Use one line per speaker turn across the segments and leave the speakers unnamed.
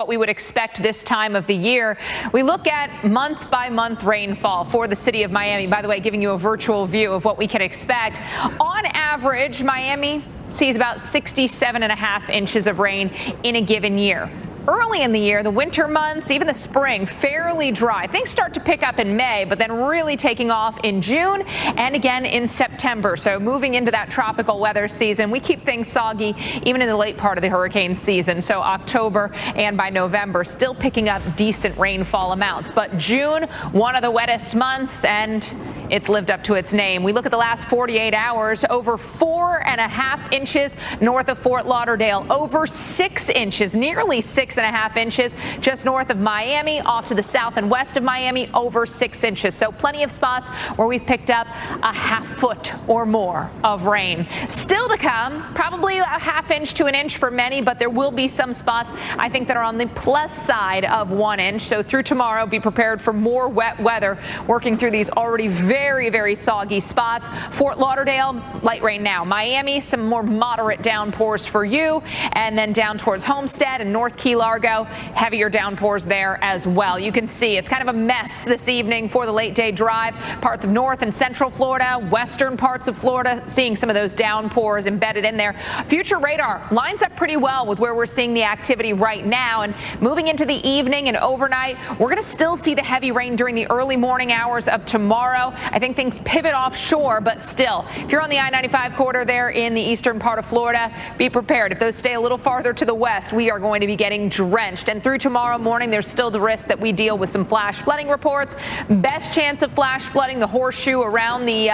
What we would expect this time of the year. We look at month by month rainfall for the city of Miami. By the way, giving you a virtual view of what we can expect. On average, Miami sees about 67.5 inches of rain in a given year. Early in the year, the winter months, even the spring, fairly dry. Things start to pick up in May, but then really taking off in June and again in September. So moving into that tropical weather season, we keep things soggy even in the late part of the hurricane season. So October and by November, still picking up decent rainfall amounts. But June, one of the wettest months, and it's lived up to its name. We look at the last 48 hours, over 4.5 inches north of Fort Lauderdale, over 6 inches, nearly 6.5 inches just north of Miami, off to the south and west of Miami, over 6 inches. So plenty of spots where we've picked up a half foot or more of rain. Still to come, probably a half inch to an inch for many, but there will be some spots I think that are on the plus side of 1 inch. So through tomorrow, be prepared for more wet weather, working through these already very soggy spots. Fort Lauderdale, light rain now. Miami, some more moderate downpours for you. And then down towards Homestead and North Key Largo, heavier downpours there as well. You can see it's kind of a mess this evening for the late day drive. Parts of North and Central Florida, western parts of Florida, seeing some of those downpours embedded in there. Future radar lines up pretty well with where we're seeing the activity right now. And moving into the evening and overnight, we're going to still see the heavy rain during the early morning hours of tomorrow. I think things pivot offshore, but still, if you're on the I-95 corridor there in the eastern part of Florida, be prepared. If those stay a little farther to the west, we are going to be getting drenched. And through tomorrow morning, there's still the risk that we deal with some flash flooding reports. Best chance of flash flooding, the horseshoe around the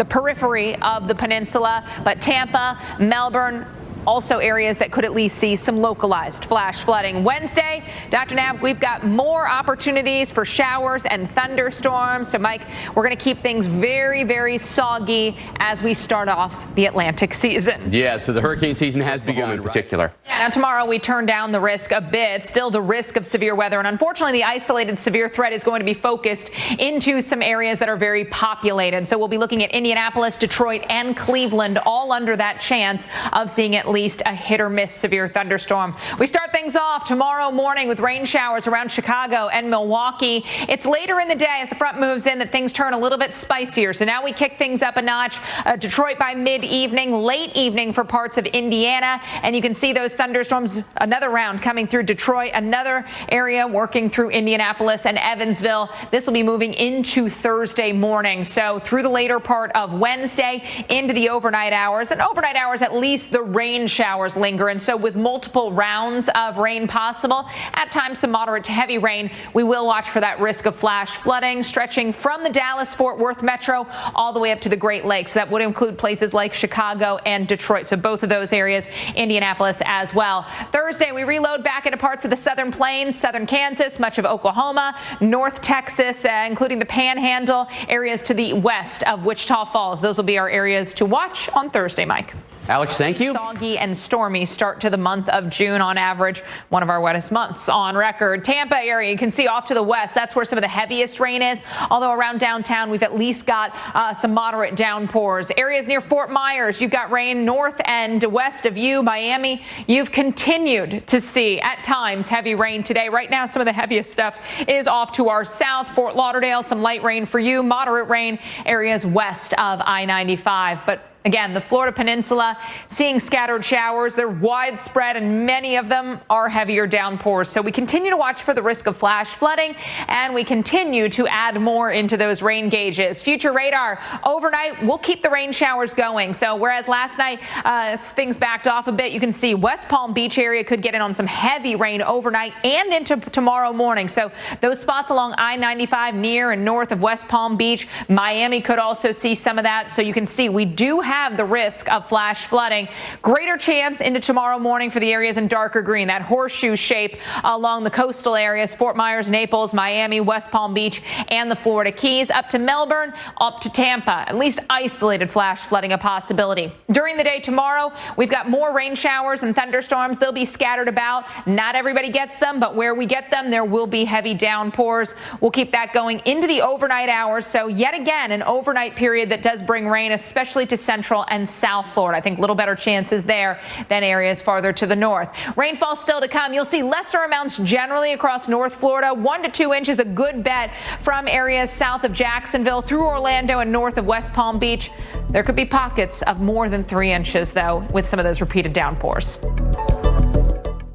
periphery of the peninsula, but Tampa, Melbourne, also areas that could at least see some localized flash flooding. Wednesday, Dr. Knapp, we've got more opportunities for showers and thunderstorms. So, Mike, we're going to keep things very soggy as we start off the Atlantic season.
Yeah, so the hurricane season has begun in particular.
Now, tomorrow we turn down the risk a bit. Still the risk of severe weather. And unfortunately, the isolated severe threat is going to be focused into some areas that are very populated. So we'll be looking at Indianapolis, Detroit, and Cleveland, all under that chance of seeing at least a hit or miss severe thunderstorm. We start things off tomorrow morning with rain showers around Chicago and Milwaukee. It's later in the day as the front moves in that things turn a little bit spicier. So now we kick things up a notch. Detroit by mid-evening, late evening for parts of Indiana. And you can see those thunderstorms, another round coming through Detroit, another area working through Indianapolis and Evansville. This will be moving into Thursday morning. So through the later part of Wednesday into the overnight hours. And overnight hours, at least the rain showers linger. And so with multiple rounds of rain possible, at times some moderate to heavy rain, we will watch for that risk of flash flooding stretching from the Dallas-Fort Worth metro all the way up to the Great Lakes. That would include places like Chicago and Detroit. So both of those areas, Indianapolis as well. Thursday, we reload back into parts of the southern plains, southern Kansas, much of Oklahoma, North Texas, including the Panhandle, areas to the west of Wichita Falls. Those will be our areas to watch on Thursday, Mike.
Alex, thank you.
Soggy and stormy start to the month of June on average, one of our wettest months on record. Tampa area, you can see off to the west. That's where some of the heaviest rain is. Although around downtown, we've at least got some moderate downpours. Areas near Fort Myers, you've got rain north and west of you. Miami, you've continued to see at times heavy rain today. Right now, some of the heaviest stuff is off to our south. Fort Lauderdale, some light rain for you. Moderate rain areas west of I-95. But again, the Florida Peninsula seeing scattered showers. They're widespread and many of them are heavier downpours. So we continue to watch for the risk of flash flooding and we continue to add more into those rain gauges. Future radar overnight, we'll keep the rain showers going. So whereas last night things backed off a bit, you can see West Palm Beach area could get in on some heavy rain overnight and into tomorrow morning. So those spots along I-95 near and north of West Palm Beach, Miami could also see some of that. So you can see we do have the risk of flash flooding. Greater chance into tomorrow morning for the areas in darker green, that horseshoe shape along the coastal areas, Fort Myers, Naples, Miami, West Palm Beach, and the Florida Keys, up to Melbourne, up to Tampa. At least isolated flash flooding a possibility. During the day tomorrow, we've got more rain showers and thunderstorms. They'll be scattered about. Not everybody gets them, but where we get them, there will be heavy downpours. We'll keep that going into the overnight hours. So yet again, an overnight period that does bring rain, especially to central central and south Florida. I think a little better chances there than areas farther to the north. Rainfall still to come. You'll see lesser amounts generally across North Florida. 1 to 2 inches, a good bet from areas south of Jacksonville through Orlando and north of West Palm Beach. There could be pockets of more than 3 inches, though, with some of those repeated downpours.